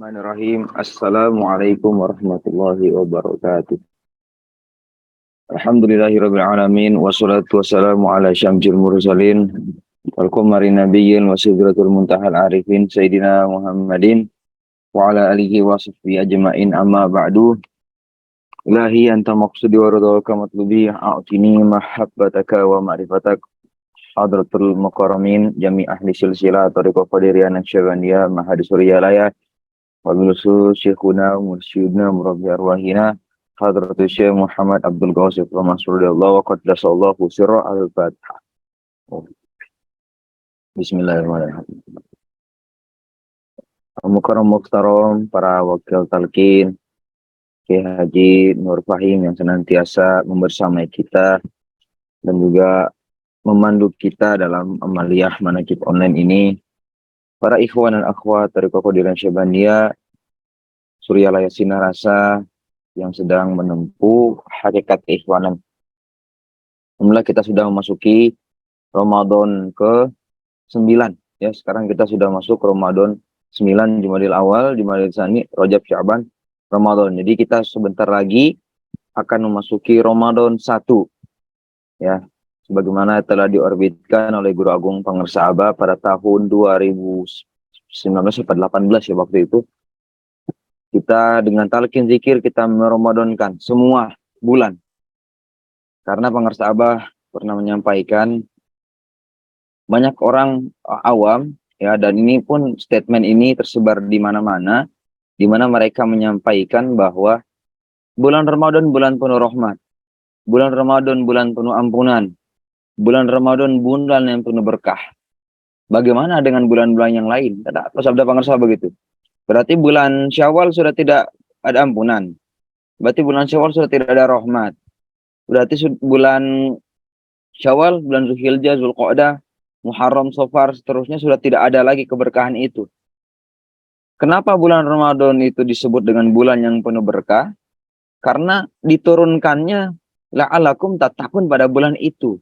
Bismillahirrahmanirrahim. Assalamualaikum warahmatullahi wabarakatuh. Alhamdulillahirabbil alamin wassalatu wassalamu ala syamsil mursalin wal qamari nabiyyin wa sidratul muntahal arifin sayyidina Muhammadin wa ala alihi wa sahbihi ajmain amma ba'du. Ilahi anta maqsudi wa ridhaka matlubi a'tini mahabbataka wa ma'rifatak hadratul mukarramin jami ahli silsilah tariqah qadiriyah naksyabaniyah mahadis suriyalaya Wabilusu Syekhuna Mursyidna Murabbi Arwahina Hadratu Syekh Muhammad Abdul Ghawsif Rasulullah wa Qaddasallahu sirra al-Fatihah. Bismillahirrahmanirrahim. Mukarram Mukhtaram, para wakil talqin, Kiai Haji Nur Fahim yang senantiasa membersamai kita dan juga memandu kita dalam amaliyah manaqib online ini. Para ikhwan dan akhwat dari Qadiriyah Syabaniyah Suryalaya Sinarasa yang sedang menempuh hakikat ikhwanan. Alhamdulillah kita sudah memasuki Ramadan ke-9 ya. Sekarang kita sudah masuk Ramadan 9, Jumadil Awal, Jumadil Tsani, Rajab, Sya'ban, Ramadan. Jadi kita sebentar lagi akan memasuki Ramadan 1 ya. Sebagaimana telah diorbitkan oleh Guru Agung Pangersa Aba pada tahun 2019 atau 18 ya waktu itu. Kita dengan talqin zikir kita meramadankan semua bulan. Karena Pangersa Abah pernah menyampaikan banyak orang awam ya, dan ini pun statement ini tersebar di mana-mana, di mana mereka menyampaikan bahwa bulan Ramadan bulan penuh rahmat, bulan Ramadan bulan penuh ampunan, bulan Ramadan bulan yang penuh berkah. Bagaimana dengan bulan-bulan yang lain? Kata sabda Pangersa begitu. Berarti bulan Syawal sudah tidak ada ampunan. Berarti bulan Syawal sudah tidak ada rahmat. Berarti bulan Syawal, bulan Zulhijjah, Zulqa'dah, Muharram, Safar, seterusnya sudah tidak ada lagi keberkahan itu. Kenapa bulan Ramadan itu disebut dengan bulan yang penuh berkah? Karena diturunkannya la'alakum tattaqun pada bulan itu.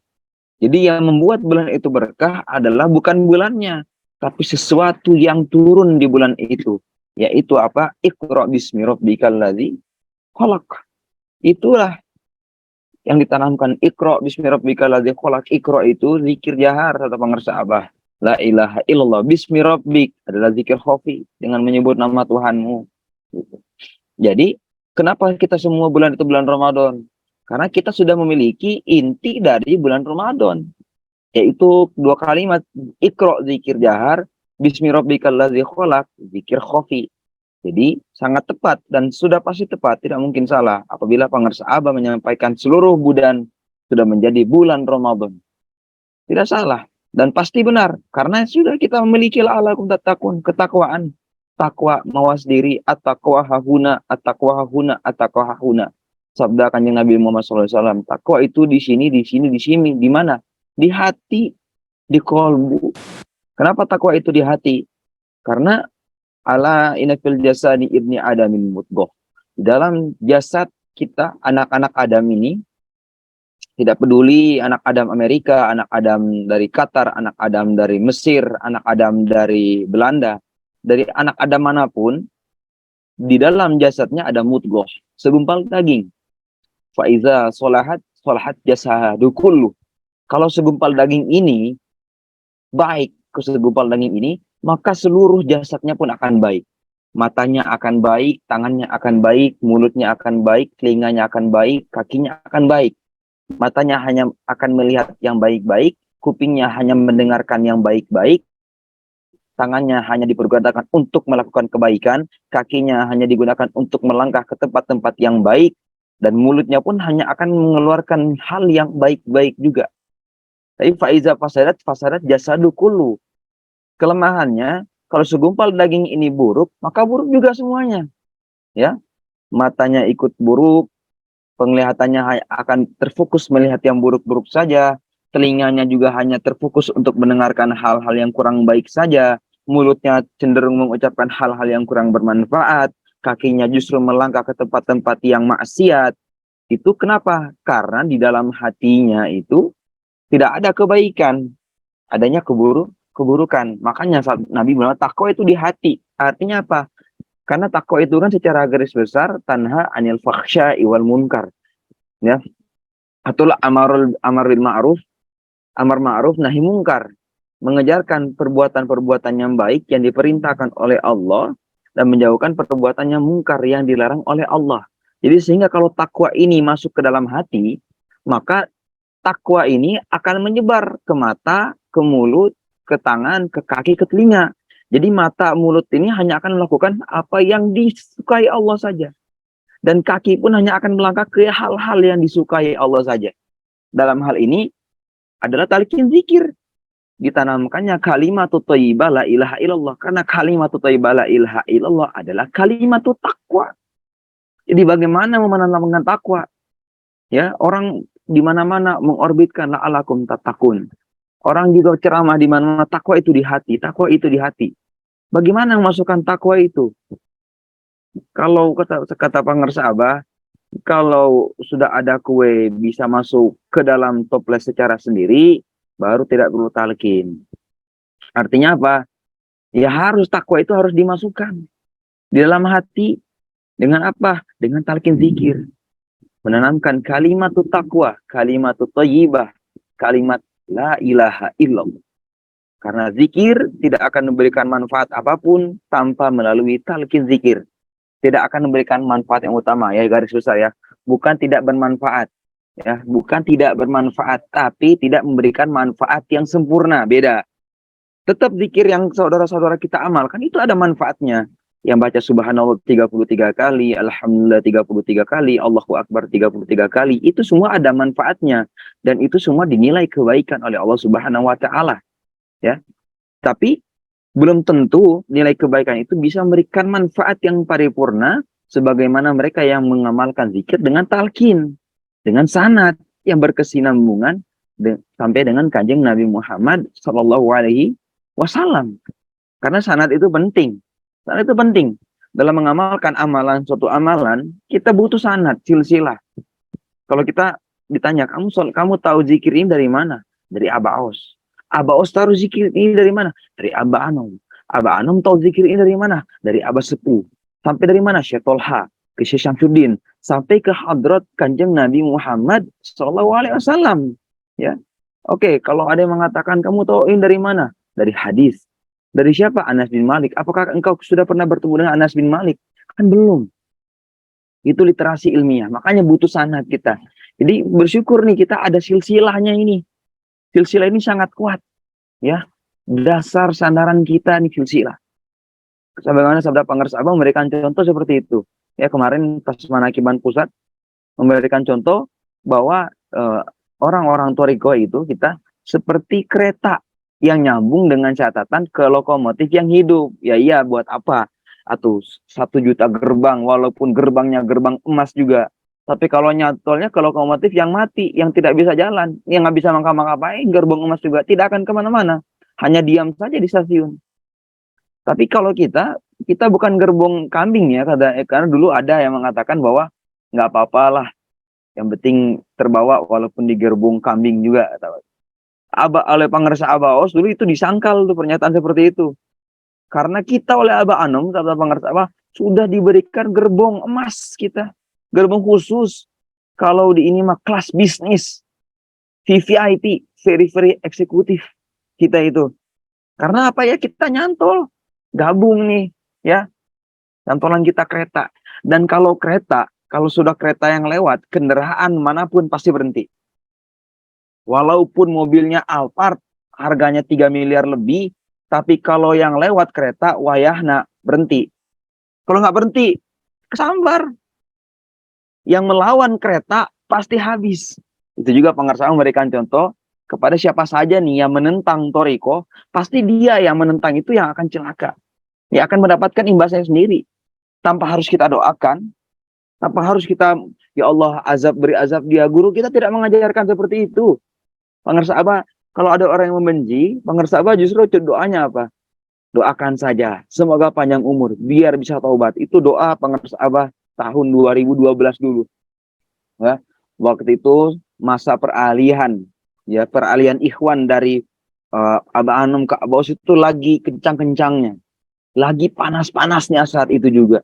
Jadi yang membuat bulan itu berkah adalah bukan bulannya, tapi sesuatu yang turun di bulan itu. Yaitu apa? Iqra bismi rabbikal ladzi khalaq. Itulah yang ditanamkan. Iqra bismi rabbikal ladzi khalaq. Iqra itu zikir jahar kata Pangersa Abah. La ilaha illallah bismi rabbik adalah zikir khafi dengan menyebut nama Tuhanmu. Gitu. Jadi kenapa kita semua bulan itu bulan Ramadan? Karena kita sudah memiliki inti dari bulan Ramadan, yaitu dua kalimat, Iqra zikir jahar, bismi rabbikal ladzi khalaq zikir khafi. Jadi sangat tepat dan sudah pasti tepat, tidak mungkin salah apabila Pangersa Abah menyampaikan seluruh bulan sudah menjadi bulan Ramadan. Tidak salah dan pasti benar karena sudah kita memiliki la'alakum tattaqun, ketakwaan, takwa mawas diri, at-taqwa hahuna, at-taqwa hahuna, at-taqwa hahuna. Sabda Kanjeng Nabi Muhammad SAW, takwa itu di sini, di sini, di sini. Di mana? Di hati, di kolbu. Kenapa takwa itu di hati? Karena ala inna fil jasadi ibni adamin mudghah. Di dalam jasad kita, anak-anak Adam ini, tidak peduli anak Adam Amerika, anak Adam dari Qatar, anak Adam dari Mesir, anak Adam dari Belanda, dari anak Adam manapun, di dalam jasadnya ada mudghah, segumpal daging. Faiza solahat jasadu kullu. Kalau segumpal daging ini baik, ke segumpal daging ini, maka seluruh jasadnya pun akan baik. Matanya akan baik, tangannya akan baik, mulutnya akan baik, telinganya akan baik, kakinya akan baik. Matanya hanya akan melihat yang baik-baik, kupingnya hanya mendengarkan yang baik-baik, tangannya hanya dipergunakan untuk melakukan kebaikan, kakinya hanya digunakan untuk melangkah ke tempat-tempat yang baik, dan mulutnya pun hanya akan mengeluarkan hal yang baik-baik juga. Tapi faiza fasadat jasadu kullu. Kelemahannya, kalau segumpal daging ini buruk, maka buruk juga semuanya. Ya, matanya ikut buruk, penglihatannya akan terfokus melihat yang buruk-buruk saja, telinganya juga hanya terfokus untuk mendengarkan hal-hal yang kurang baik saja, mulutnya cenderung mengucapkan hal-hal yang kurang bermanfaat, kakinya justru melangkah ke tempat-tempat yang maksiat. Itu kenapa? Karena di dalam hatinya itu tidak ada kebaikan, adanya keburukan. Makanya Nabi bilang takwa itu di hati. Artinya apa? Karena takwa itu kan secara garis besar tanha anil fakhsya'i wal munkar, ya. Atau amar bil ma'ruf, amar ma'ruf nahi munkar. Mengejarkan perbuatan-perbuatan yang baik yang diperintahkan oleh Allah dan menjauhkan perbuatan yang mungkar yang dilarang oleh Allah. Jadi sehingga kalau takwa ini masuk ke dalam hati, maka takwa ini akan menyebar ke mata, ke mulut, ke tangan, ke kaki, ke telinga. Jadi mata, mulut ini hanya akan melakukan apa yang disukai Allah saja. Dan kaki pun hanya akan melangkah ke hal-hal yang disukai Allah saja. Dalam hal ini adalah talqin zikir. Ditanamkannya kalimat thayyibah la ilaha illallah. Karena kalimat thayyibah la ilaha illallah adalah kalimat takwa. Jadi bagaimana menanamkan takwa? Ya, orang di mana-mana mengorbitkan la'alakum tattaqun. Orang juga ceramah di mana-mana, takwa itu di hati, takwa itu di hati. Bagaimana memasukkan takwa itu? Kalau kata pengersa Abah, kalau sudah ada kue bisa masuk ke dalam toples secara sendiri, baru tidak perlu talqin. Artinya apa? Ya harus takwa itu harus dimasukkan di dalam hati dengan apa? Dengan talqin zikir. Menanamkan kalimat takwa, kalimat thayyibah, kalimat la ilaha illallah. Karena zikir tidak akan memberikan manfaat apapun tanpa melalui talqin zikir. Tidak akan memberikan manfaat yang utama, ya garis besar ya. Bukan tidak bermanfaat, ya. Bukan tidak bermanfaat, tapi tidak memberikan manfaat yang sempurna. Beda. Tetap zikir yang saudara-saudara kita amalkan itu ada manfaatnya. Yang baca subhanallah 33 kali, alhamdulillah 33 kali, Allahu akbar 33 kali, itu semua ada manfaatnya dan itu semua dinilai kebaikan oleh Allah Subhanahu wa taala, ya. Tapi belum tentu nilai kebaikan itu bisa memberikan manfaat yang paripurna sebagaimana mereka yang mengamalkan zikir dengan talqin, dengan sanad yang berkesinambungan sampai dengan kanjeng Nabi Muhammad sallallahu alaihi wasallam. Karena sanad itu penting. Sanad itu penting. Dalam mengamalkan amalan, suatu amalan, kita butuh sanad, silsilah. Kalau kita ditanya, kamu tahu zikir ini dari mana? Dari Aba Aus. Aba Aus tahu zikir ini dari mana? Dari Aba Anom. Aba Anom tahu zikir ini dari mana? Dari Aba Sepuh. Sampai dari mana? Syekh Tolha, ke Syekh Syamsuddin, sampai ke hadrat kanjeng Nabi Muhammad SAW. Ya, oke. Kalau ada yang mengatakan kamu tahu ini dari mana? Dari hadis. Dari siapa? Anas bin Malik. Apakah engkau sudah pernah bertemu dengan Anas bin Malik? Kan belum. Itu literasi ilmiah. Makanya butuh sanad kita. Jadi bersyukur nih kita ada silsilahnya ini. Silsilah ini sangat kuat. Ya. Dasar sandaran kita nih silsilah. Sebagaimana sabda pengersa Abang memberikan contoh seperti itu. Ya, kemarin pas Manakiban Pusat memberikan contoh bahwa orang-orang Toriko itu kita seperti kereta yang nyambung dengan catatan ke lokomotif yang hidup. Ya iya, buat apa? Atau 1 juta gerbang, walaupun gerbangnya gerbang emas juga. Tapi kalau nyatolnya ke lokomotif yang mati, yang tidak bisa jalan, yang nggak bisa ngapa-ngapain, gerbang emas juga tidak akan kemana-mana. Hanya diam saja di stasiun. Tapi kalau kita bukan gerbong kambing ya, karena dulu ada yang mengatakan bahwa nggak apa-apalah, yang penting terbawa walaupun di gerbong kambing juga. Oleh pengersa Aba Aus dulu itu disangkal tuh pernyataan seperti itu. Karena kita oleh Aba Anom, kata pengersa Aba, sudah diberikan gerbong emas kita. Gerbong khusus. Kalau di ini mah kelas bisnis. VVIP, very eksekutif kita itu. Karena apa ya, kita nyantol. Gabung nih, ya. Cantolan kita kereta. Dan kalau kereta, kalau sudah kereta yang lewat, kendaraan manapun pasti berhenti. Walaupun mobilnya Alphard, harganya 3 miliar lebih, tapi kalau yang lewat kereta, wayahna berhenti. Kalau nggak berhenti, kesambar. Yang melawan kereta pasti habis. Itu juga pengersa memberikan contoh, kepada siapa saja nih yang menentang Toriko, pasti dia yang menentang itu yang akan celaka. Dia akan mendapatkan imbasnya sendiri. Tanpa harus kita doakan, tanpa harus kita, ya Allah, beri azab dia. Guru kita tidak mengajarkan seperti itu. Pengersa Abah, kalau ada orang yang membenci, pengersa Abah justru doanya apa? Doakan saja, semoga panjang umur, biar bisa taubat. Itu doa pengersa Abah tahun 2012 dulu. Ya, waktu itu masa peralihan, ya, peralihan ikhwan dari Aba Anom ke Aba Aus itu lagi kencang-kencangnya. Lagi panas-panasnya saat itu juga.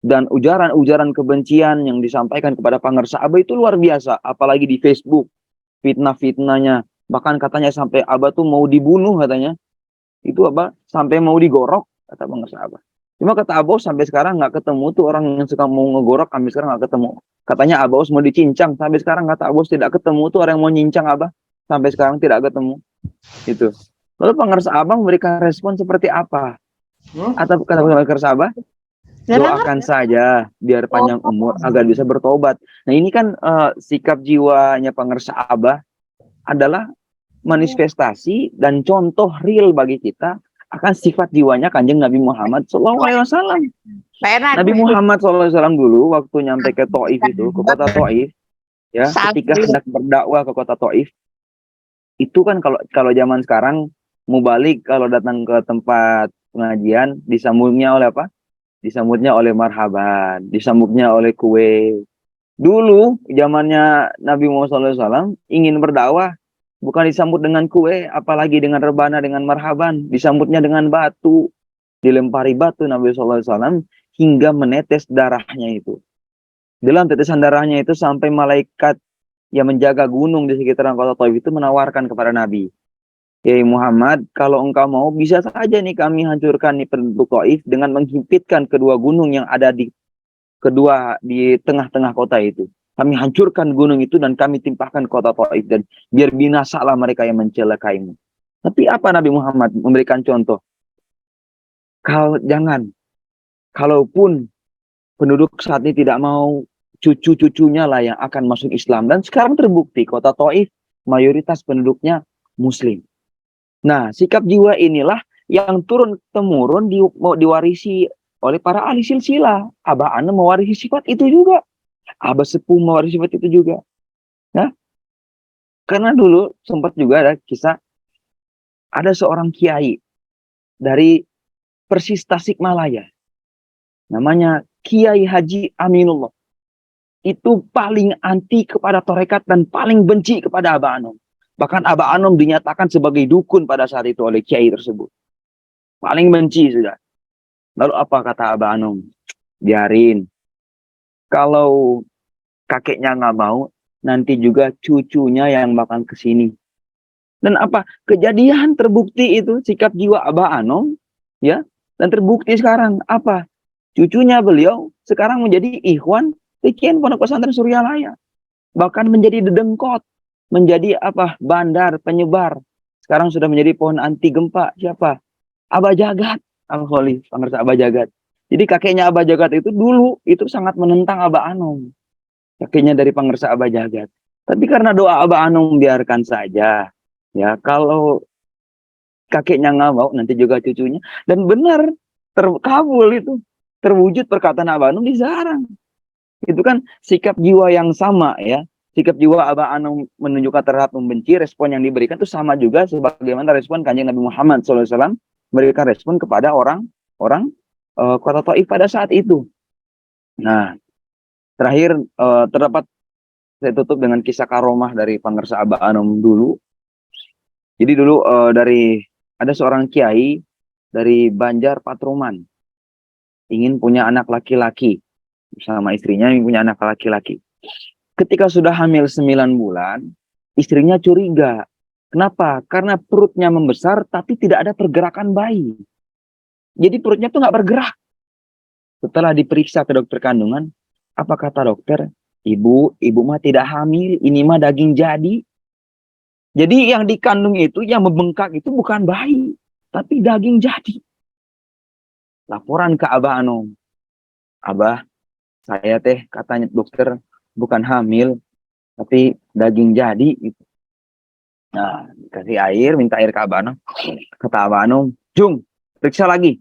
Dan ujaran-ujaran kebencian yang disampaikan kepada pangarsa Abah itu luar biasa. Apalagi di Facebook, fitnah-fitnahnya. Bahkan katanya sampai Abah tuh mau dibunuh katanya. Itu Abah sampai mau digorok, kata pangarsa Abah. Cuma kata Abah sampai sekarang nggak ketemu tuh orang yang suka mau ngegorok, sampai sekarang nggak ketemu. Katanya Abah mau dicincang, sampai sekarang kata Abah tidak ketemu tuh orang yang mau nyincang Abah. Sampai sekarang tidak ketemu. Itu. Lalu pangarsa Abah memberikan respon seperti apa? Atau kata pangarsa Abah, doakan saja biar panjang umur agar bisa bertobat. Nah ini kan sikap jiwanya pangarsa Abah adalah manifestasi dan contoh real bagi kita akan sifat jiwanya Kanjeng Nabi Muhammad SAW. Nabi Muhammad SAW dulu waktu nyampe ke Taif itu, ke kota Taif, ya ketika hendak berdakwah ke kota Taif, itu kan kalau zaman sekarang mau balik kalau datang ke tempat pengajian disambutnya oleh apa? Disambutnya oleh marhaban, disambutnya oleh kue. Dulu zamannya Nabi Muhammad SAW ingin berdakwah bukan disambut dengan kue, apalagi dengan rebana, dengan marhaban, disambutnya dengan batu, dilempari batu Nabi SAW hingga menetes darahnya itu. Dalam tetesan darahnya itu sampai malaikat yang menjaga gunung di sekitaran kota Taif itu menawarkan kepada Nabi, "Ya Muhammad, kalau engkau mau bisa saja nih kami hancurkan nih penduduk Taif dengan menghimpitkan kedua gunung yang ada di tengah-tengah kota itu. Kami hancurkan gunung itu dan kami timpahkan kota Taif dan biar binasalah mereka yang mencelakaimu." Tapi apa Nabi Muhammad memberikan contoh? Jangan. Kalaupun penduduk saat ini tidak mau, cucu-cucunya lah yang akan masuk Islam. Dan sekarang terbukti kota Taif mayoritas penduduknya Muslim. Nah, sikap jiwa inilah yang turun-temurun diwarisi oleh para ahli silsilah. Abah Ana mewarisi sifat itu juga. Abah Sepuh mewarisi sifat itu juga. Nah, karena dulu sempat juga ada kisah, ada seorang kiai dari Persis Tasikmalaya. Namanya Kiai Haji Aminullah. Itu paling anti kepada tarekat dan paling benci kepada Abah Anom. Bahkan Abah Anom dinyatakan sebagai dukun pada saat itu oleh kiai tersebut. Paling benci sudah. Lalu apa kata Abah Anom? Biarin. Kalau kakeknya nggak mau, nanti juga cucunya yang bakal kesini. Dan apa? Kejadian terbukti itu sikap jiwa Abah Anom, ya. Dan terbukti sekarang apa? Cucunya beliau sekarang menjadi ikhwan sekian pondok pesantren Suryalaya. Bahkan menjadi dedengkot, menjadi apa? Bandar penyebar. Sekarang sudah menjadi pohon anti gempa. Siapa? Abah Jagat, Al-Kholi, pangersa Abah Jagat. Jadi kakeknya Abah Jagat itu dulu itu sangat menentang Abah Anom. Kakeknya dari pangersa Abah Jagat. Tapi karena doa Abah Anom biarkan saja. Ya, kalau kakeknya nggak mau, nanti juga cucunya. Dan benar, terkabul itu. Terwujud perkataan Abah Anom di Zarang. Itu kan sikap jiwa yang sama ya. Sikap jiwa Abah Anom menunjukkan terhadap membenci, respon yang diberikan itu sama juga sebagaimana respon Kanjeng Nabi Muhammad SAW memberikan respon kepada orang-orang kota Taif pada saat itu. Nah, terakhir terdapat, saya tutup dengan kisah karomah dari pangersa Abah Anom dulu. Jadi dulu ada seorang kiai dari Banjar Patroman ingin punya anak laki-laki bersama istrinya, ingin punya anak laki-laki. Ketika sudah hamil 9 bulan, istrinya curiga. Kenapa? Karena perutnya membesar tapi tidak ada pergerakan bayi. Jadi perutnya tuh nggak bergerak. Setelah diperiksa ke dokter kandungan, apa kata dokter? Ibu mah tidak hamil, ini mah daging jadi. Jadi yang dikandung itu, yang membengkak itu bukan bayi, tapi daging jadi. Laporan ke Abah Anom. Abah, saya teh katanya dokter bukan hamil, tapi daging jadi. Gitu. Nah, kasih air, minta air ke Abah Anom. Kata Abah Anom, Jung, periksa lagi.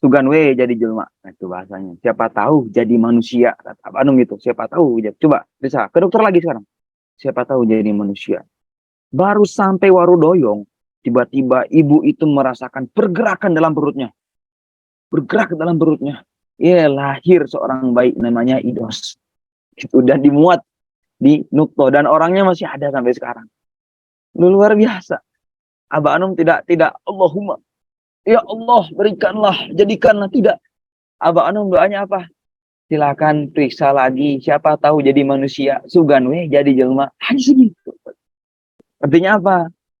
Tugan we jadi jelma. Nah, itu bahasanya. Siapa tahu jadi manusia. Kata Abah Anom gitu. Siapa tahu. Coba, periksa. Ke dokter lagi sekarang. Siapa tahu jadi manusia. Baru sampai Warudoyong, tiba-tiba ibu itu merasakan pergerakan dalam perutnya. Bergerak ke dalam perutnya. Ya, lahir seorang bayi namanya Idos. Sudah dimuat di Nukto. Dan orangnya masih ada sampai sekarang. Luar biasa. Abah Anom tidak Allahumma Ya Allah, berikanlah, jadikanlah. Tidak. Abah Anum doanya apa? Silakan periksa lagi. Siapa tahu jadi manusia. Sugan weh jadi jelma. Hanya segitu. Artinya apa?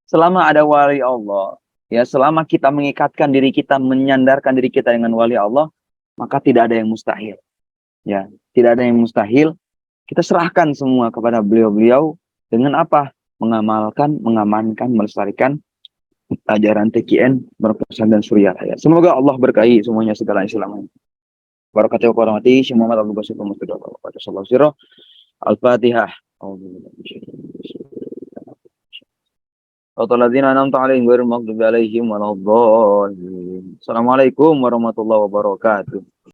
Selama ada wali Allah, ya selama kita mengikatkan diri kita, menyandarkan diri kita dengan wali Allah, maka tidak ada yang mustahil. Ya, tidak ada yang mustahil. Kita serahkan semua kepada beliau-beliau dengan apa? Mengamalkan, mengamankan, melestarikan ajaran TKN berpesan dan surya. Ya. Semoga Allah berkahi semuanya segala Islam. Barakatuh warahmatullahi wabarakatuh. Al-Fatihah. Assalamualaikum warahmatullahi wabarakatuh.